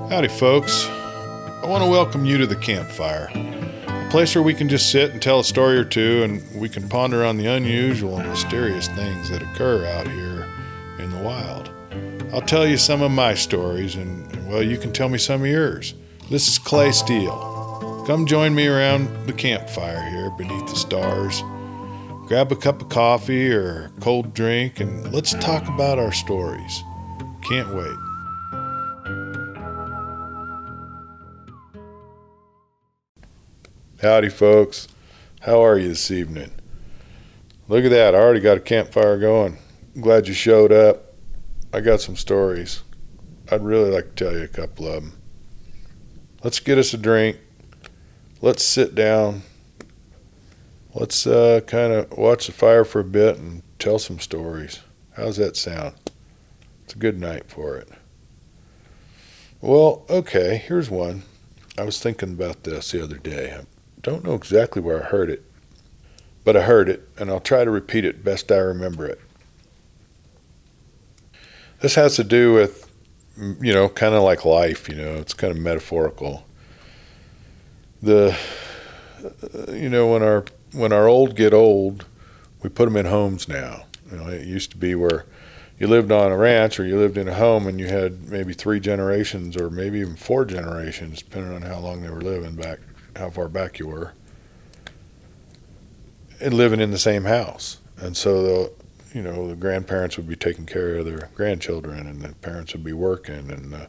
Howdy, folks. I want to welcome you to the campfire, a place where we can just sit and tell a story or two, and we can ponder on the unusual and mysterious things that occur out here in the wild. I'll tell you some of my stories, and well, you can tell me some of yours. This is Clay Steele. Come join me around the campfire here beneath the stars. Grab a cup of coffee or a cold drink, and let's talk about our stories. Can't wait. Howdy, folks. How are you this evening? Look at that. I already got a campfire going. I'm glad you showed up. I got some stories. I'd really like to tell you a couple of them. Let's get us a drink. Let's sit down. Let's kind of watch the fire for a bit and tell some stories. How's that sound? It's a good night for it. Well, okay, here's one. I was thinking about this the other day. I don't know exactly where I heard it, but I heard it, and I'll try to repeat it best I remember it. This has to do with, kind of like life, it's kind of metaphorical. When our old get old, we put them in homes now. It used to be where you lived on a ranch or you lived in a home and you had maybe 3 generations or maybe even 4 generations, depending on how long they were living back, how far back you were, and living in the same house. And so the grandparents would be taking care of their grandchildren, and the parents would be working in the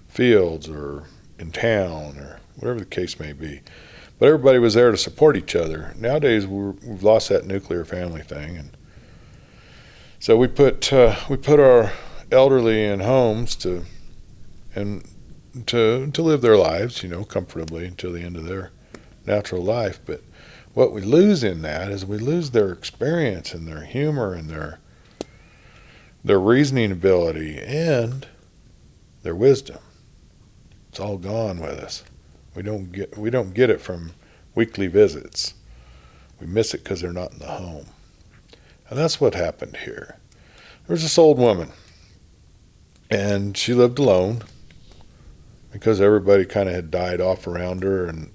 fields or in town or whatever the case may be. But everybody was there to support each other. Nowadays, we've lost that nuclear family thing, and so we put our elderly in homes to live their lives, comfortably until the end of their natural life. But what we lose in that is we lose their experience and their humor and their reasoning ability and their wisdom. It's all gone with us. We don't get it from weekly visits. We miss it because they're not in the home. And that's what happened here. There was this old woman, and she lived alone because everybody kind of had died off around her, and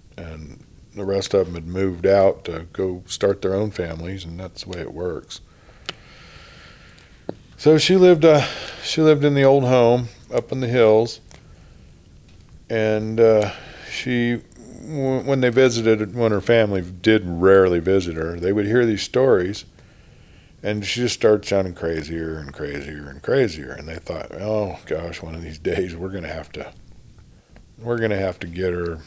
the rest of them had moved out to go start their own families, and that's the way it works. So she lived in the old home up in the hills, and when they visited, when her family did rarely visit her, they would hear these stories, and she just started sounding crazier and crazier and crazier. And they thought, oh gosh, one of these days we're gonna have to get her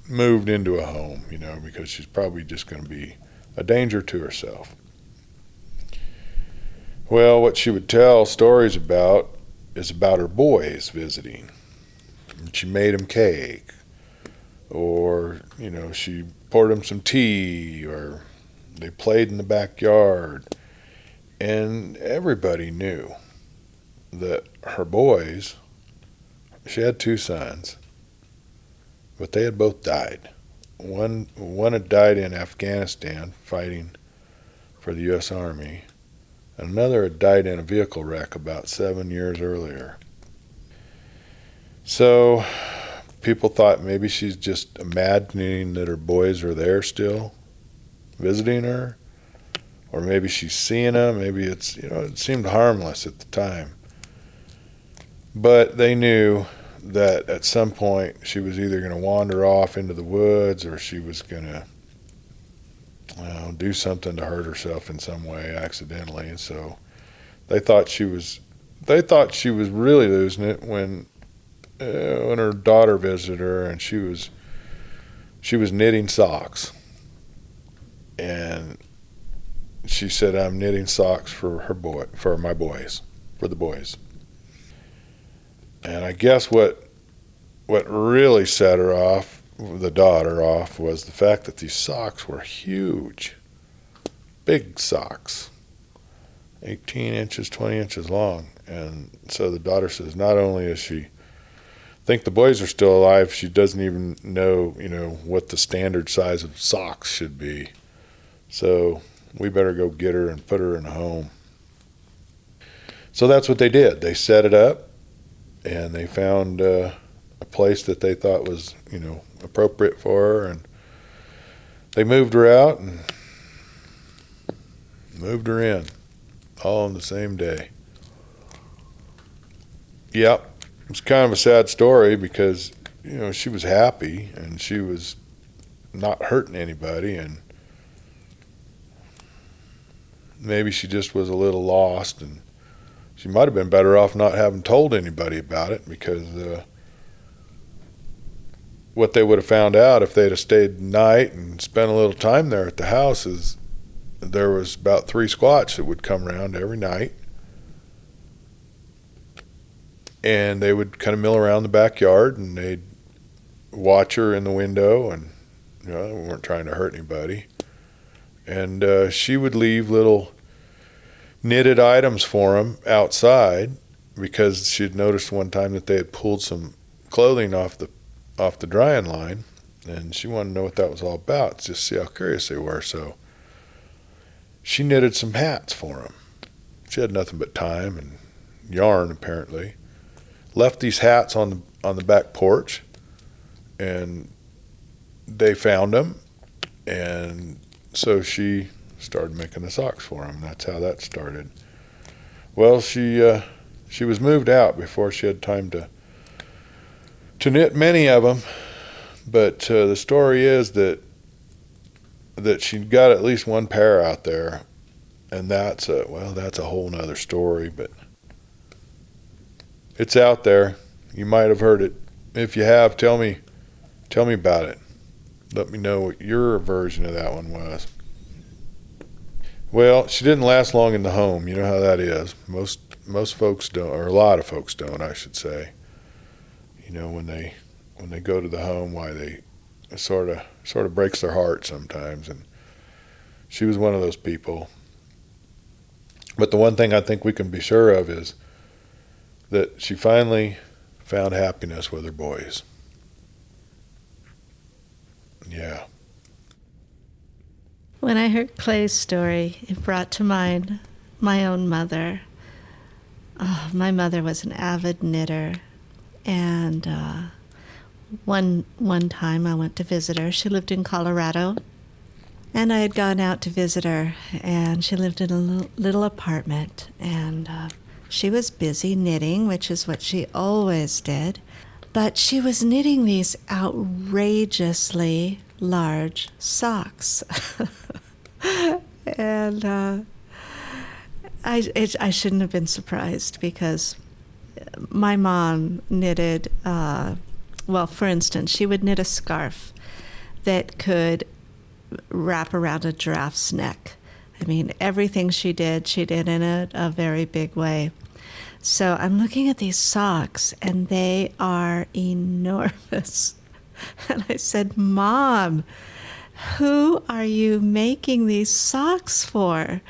moved into a home, because she's probably just gonna be a danger to herself. Well, what she would tell stories about is about her boys visiting. She made them cake, or she poured them some tea, or they played in the backyard. And everybody knew that her boys, she had 2 sons, but they had both died. One had died in Afghanistan fighting for the U.S. Army, and another had died in a vehicle wreck about 7 years earlier. So people thought maybe she's just imagining that her boys are there still, visiting her, or maybe she's seeing them. Maybe it's, it seemed harmless at the time. But they knew that at some point she was either going to wander off into the woods, or she was going to do something to hurt herself in some way accidentally. And so they thought she was really losing it when her daughter visited her, and she was knitting socks, and she said, "I'm knitting socks for the boys." And I guess what really set her off, the daughter off, was the fact that these socks were huge, big socks, 18 inches, 20 inches long. And so the daughter says, not only does she think the boys are still alive, she doesn't even know, what the standard size of socks should be. So we better go get her and put her in a home. So that's what they did. They set it up, and they found a place that they thought was, appropriate for her, and they moved her out and moved her in, all on the same day. Yep, it's kind of a sad story because, she was happy and she was not hurting anybody, and maybe she just was a little lost, and she might have been better off not having told anybody about it, because what they would have found out if they'd have stayed the night and spent a little time there at the house is there was about 3 Squatch that would come around every night, and they would kind of mill around the backyard, and they'd watch her in the window, and they weren't trying to hurt anybody. And she would leave little knitted items for them outside, because she'd noticed one time that they had pulled some clothing off the drying line, and she wanted to know what that was all about, just see how curious they were. So she knitted some hats for them. She had nothing but time and yarn, apparently. Left these hats on the back porch, and they found them, and so she started making the socks for them. That's how that started. Well, she was moved out before she had time to knit many of them, but the story is that she got at least one pair out there, and that's a whole nother story, but it's out there. You might have heard it. If you have, tell me about it. Let me know what your version of that one was. Well, she didn't last long in the home. You know how that is. Most folks don't, or a lot of folks don't, I should say. When they go to the home, why they sort of breaks their heart sometimes. And she was one of those people. But the one thing I think we can be sure of is that she finally found happiness with her boys. Yeah. When I heard Clay's story, it brought to mind my own mother. Oh, my mother was an avid knitter, and one time I went to visit her. She lived in Colorado, and I had gone out to visit her, and she lived in a little apartment, and she was busy knitting, which is what she always did, but she was knitting these outrageously large socks. And I shouldn't have been surprised, because my mom knitted, for instance, she would knit a scarf that could wrap around a giraffe's neck. I mean, everything she did in a very big way. So I'm looking at these socks, and they are enormous. And I said, Mom, who are you making these socks for?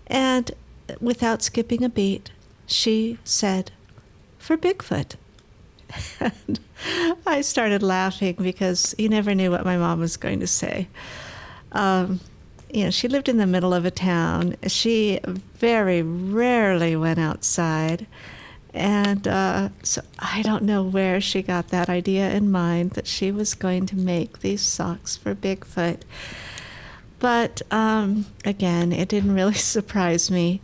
And without skipping a beat, she said, for Bigfoot. And I started laughing, because you never knew what my mom was going to say. She lived in the middle of a town. She very rarely went outside. And so I don't know where she got that idea in mind that she was going to make these socks for Bigfoot. But again, it didn't really surprise me.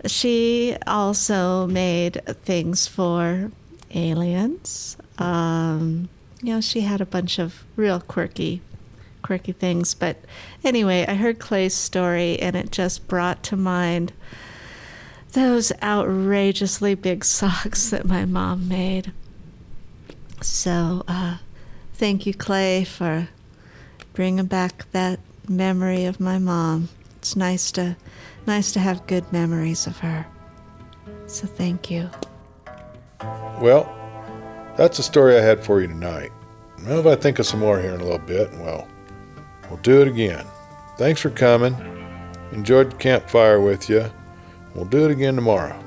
She also made things for aliens. She had a bunch of real quirky things. But anyway, I heard Clay's story, and it just brought to mind those outrageously big socks that my mom made. So thank you, Clay, for bringing back that memory of my mom. It's nice to have good memories of her. So thank you. Well, that's the story I had for you tonight. Well, if I think of some more here in a little bit, well, we'll do it again. Thanks for coming. Enjoyed the campfire with you. We'll do it again tomorrow.